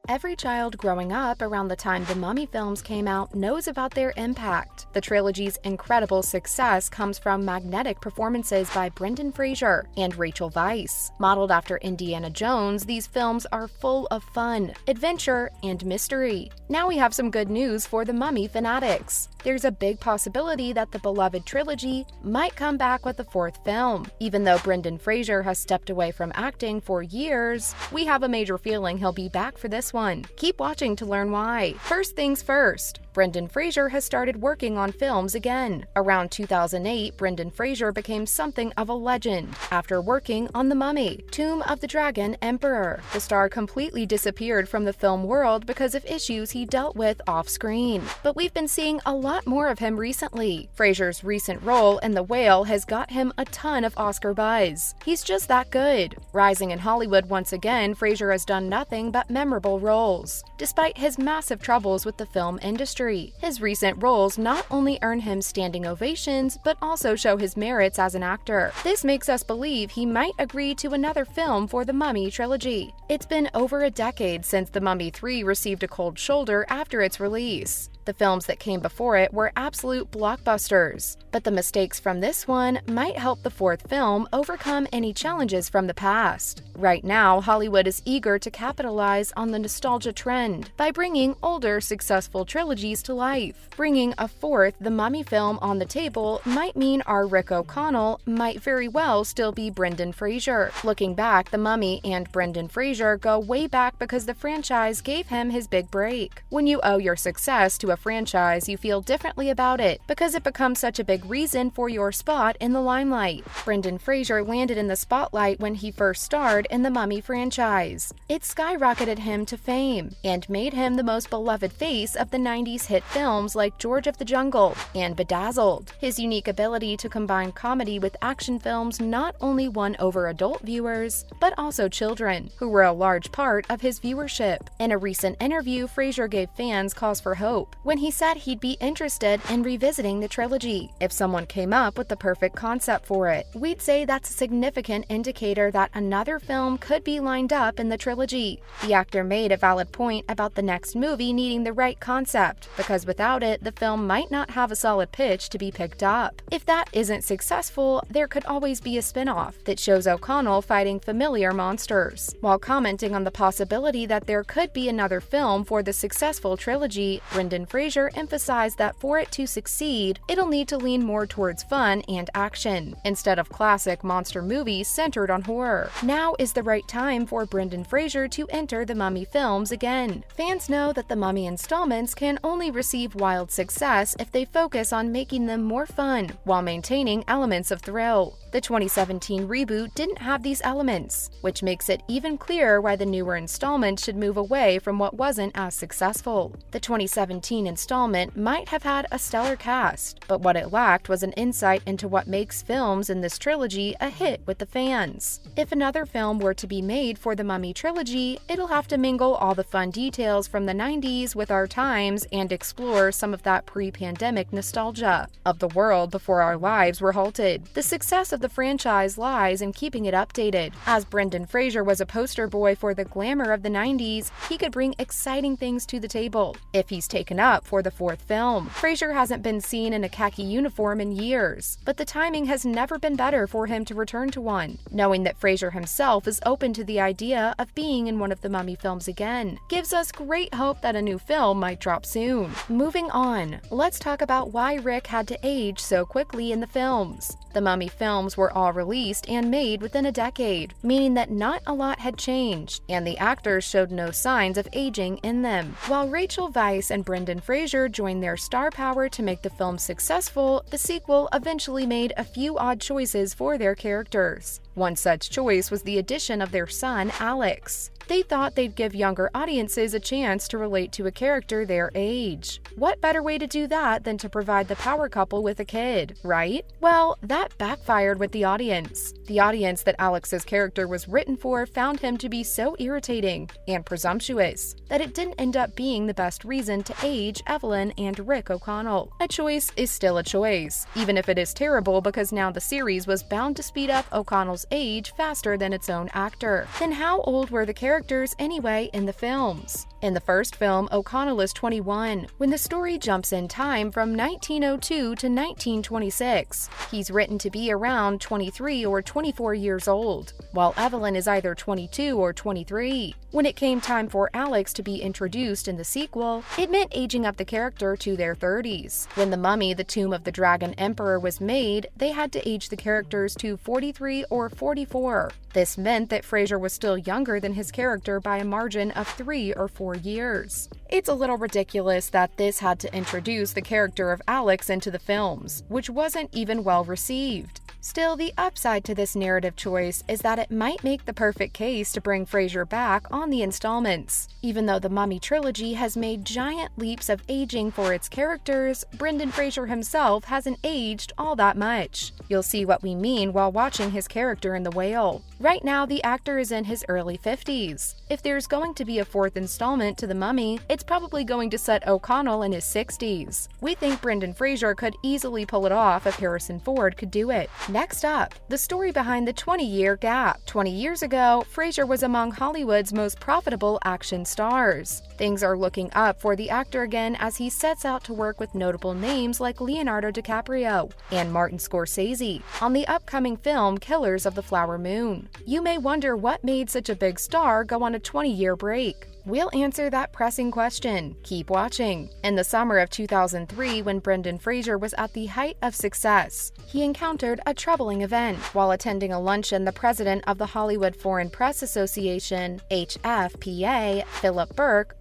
Every child growing up around the time the Mummy films came out knows about their impact. The trilogy's incredible success comes from magnetic performances by Brendan Fraser and Rachel Weisz. Modeled after Indiana Jones, these films are full of fun, adventure, and mystery. Now we have some good news for the Mummy fanatics. There's a big possibility that the beloved trilogy might come back with a fourth film. Even though Brendan Fraser has stepped away from acting for years, we have a major feeling he'll be back for this one. Keep watching to learn why. First things first, Brendan Fraser has started working on films again. Around 2008, Brendan Fraser became something of a legend after working on The Mummy, Tomb of the Dragon Emperor. The star completely disappeared from the film world because of issues he dealt with off-screen. But we've been seeing a lot more of him recently. Fraser's recent role in The Whale has got him a ton of Oscar buzz. He's just that good. Rising in Hollywood once again, Fraser has done nothing but memorable roles. Despite his massive troubles with the film industry, his recent roles not only earn him standing ovations, but also show his merits as an actor. This makes us believe he might agree to another film for the Mummy trilogy. It's been over a decade since The Mummy 3 received a cold shoulder after its release. The films that came before it were absolute blockbusters, but the mistakes from this one might help the fourth film overcome any challenges from the past. Right now, Hollywood is eager to capitalize on the nostalgia trend by bringing older, successful trilogies to life. Bringing a fourth The Mummy film on the table might mean our Rick O'Connell might very well still be Brendan Fraser. Looking back, The Mummy and Brendan Fraser go way back because the franchise gave him his big break. When you owe your success to a franchise, you feel differently about it because it becomes such a big reason for your spot in the limelight. Brendan Fraser landed in the spotlight when he first starred in the Mummy franchise. It skyrocketed him to fame and made him the most beloved face of the 90s hit films like George of the Jungle and Bedazzled. His unique ability to combine comedy with action films not only won over adult viewers, but also children, who were a large part of his viewership. In a recent interview, Fraser gave fans cause for hope when he said he'd be interested in revisiting the trilogy if someone came up with the perfect concept for it. We'd say that's a significant indicator that another film could be lined up in the trilogy. The actor made a valid point about the next movie needing the right concept, because without it, the film might not have a solid pitch to be picked up. If that isn't successful, there could always be a spin-off that shows O'Connell fighting familiar monsters. While commenting on the possibility that there could be another film for the successful trilogy, Brendan Fraser emphasized that for it to succeed, it'll need to lean more towards fun and action, instead of classic monster movies centered on horror. Now is the right time for Brendan Fraser to enter the Mummy films again. Fans know that the Mummy installments can only receive wild success if they focus on making them more fun, while maintaining elements of thrill. The 2017 reboot didn't have these elements, which makes it even clearer why the newer installment should move away from what wasn't as successful. The 2017 installment might have had a stellar cast, but what it lacked was an insight into what makes films in this trilogy a hit with the fans. If another film were to be made for the Mummy trilogy, it'll have to mingle all the fun details from the 90s with our times and explore some of that pre-pandemic nostalgia of the world before our lives were halted. The success of the franchise lies in keeping it updated. As Brendan Fraser was a poster boy for the glamour of the 90s, he could bring exciting things to the table if he's taken up for the fourth film. Fraser hasn't been seen in a khaki uniform in years, but the timing has never been better for him to return to one. Knowing that Fraser himself is open to the idea of being in one of the Mummy films again gives us great hope that a new film might drop soon. Moving on, let's talk about why Rick had to age so quickly in the films. The Mummy films were all released and made within a decade, meaning that not a lot had changed, and the actors showed no signs of aging in them. While Rachel Weisz and Brendan Fraser joined their star power to make the film successful, the sequel eventually made a few odd choices for their characters. One such choice was the addition of their son, Alex. They thought they'd give younger audiences a chance to relate to a character their age. What better way to do that than to provide the power couple with a kid, right? Well, that backfired with the audience. The audience that Alex's character was written for found him to be so irritating and presumptuous that it didn't end up being the best reason to age Evelyn and Rick O'Connell. A choice is still a choice, even if it is terrible, because now the series was bound to speed up O'Connell's age faster than its own actor. Then how old were the characters anyway in the films? In the first film, O'Connell is 21, when the story jumps in time from 1902 to 1926. He's written to be around 23 or 24 years old, while Evelyn is either 22 or 23. When it came time for Alex to be introduced in the sequel, it meant aging up the character to their 30s. When The Mummy, The Tomb of the Dragon Emperor was made, they had to age the characters to 43 or 44. This meant that Fraser was still younger than his character by a margin of 3 or 4 years. It's a little ridiculous that this had to introduce the character of Alex into the films, which wasn't even well received. Still, the upside to this narrative choice is that it might make the perfect case to bring Fraser back on the installments. Even though the Mummy trilogy has made giant leaps of aging for its characters, Brendan Fraser himself hasn't aged all that much. You'll see what we mean while watching his character in The Whale. Right now, the actor is in his early 50s. If there's going to be a fourth installment to The Mummy, it's probably going to set O'Connell in his 60s. We think Brendan Fraser could easily pull it off if Harrison Ford could do it. Next up, the story behind the 20-year gap. 20 years ago, Fraser was among Hollywood's most profitable action stars. Things are looking up for the actor again as he sets out to work with notable names like Leonardo DiCaprio and Martin Scorsese on the upcoming film Killers of the Flower Moon. You may wonder what made such a big star go on a 20-year break. We'll answer that pressing question. Keep watching. In the summer of 2003, when Brendan Fraser was at the height of success, he encountered a troubling event. While attending a luncheon, the president of the Hollywood Foreign Press Association, HFPA, Philip Burke,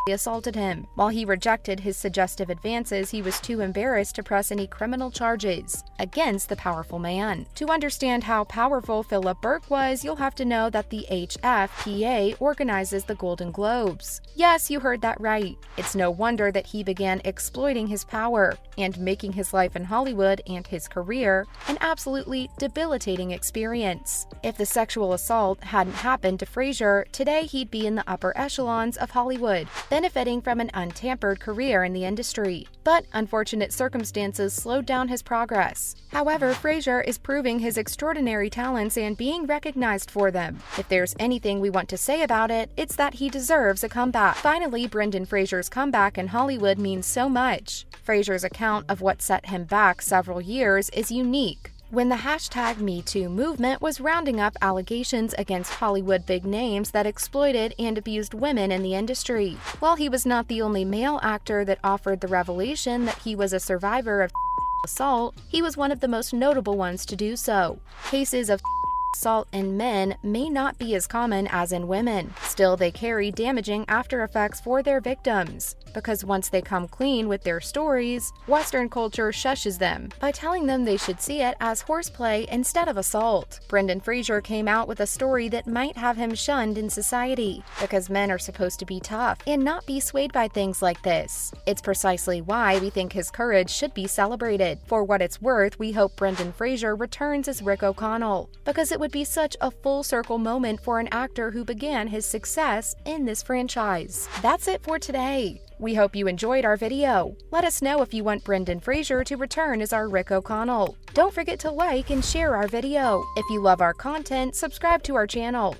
assaulted him. While he rejected his suggestive advances, he was too embarrassed to press any criminal charges against the powerful man. To understand how powerful Philip Burke was, you'll have to know that the HFPA organizes the Golden Globes. Yes, you heard that right. It's no wonder that he began exploiting his power and making his life in Hollywood and his career an absolutely debilitating experience. If the sexual assault hadn't happened to Fraser, today he'd be in the upper echelons of Hollywood, benefiting from an untampered career in the industry. But unfortunate circumstances slowed down his progress. However, Fraser is proving his extraordinary talents and being recognized for them. If there's anything we want to say about it, it's that he deserves a comeback. Finally, Brendan Fraser's comeback in Hollywood means so much. Fraser's account of what set him back several years is unique. When the #MeToo movement was rounding up allegations against Hollywood big names that exploited and abused women in the industry. While he was not the only male actor that offered the revelation that he was a survivor of assault, he was one of the most notable ones to do so. Cases of assault in men may not be as common as in women. Still, they carry damaging after effects for their victims, because once they come clean with their stories, Western culture shushes them by telling them they should see it as horseplay instead of assault. Brendan Fraser came out with a story that might have him shunned in society, because men are supposed to be tough and not be swayed by things like this. It's precisely why we think his courage should be celebrated. For what it's worth, we hope Brendan Fraser returns as Rick O'Connell, because it would be such a full circle moment for an actor who began his success in this franchise. That's it for today. We hope you enjoyed our video. Let us know if you want Brendan Fraser to return as our Rick O'Connell. Don't forget to like and share our video. If you love our content, subscribe to our channel.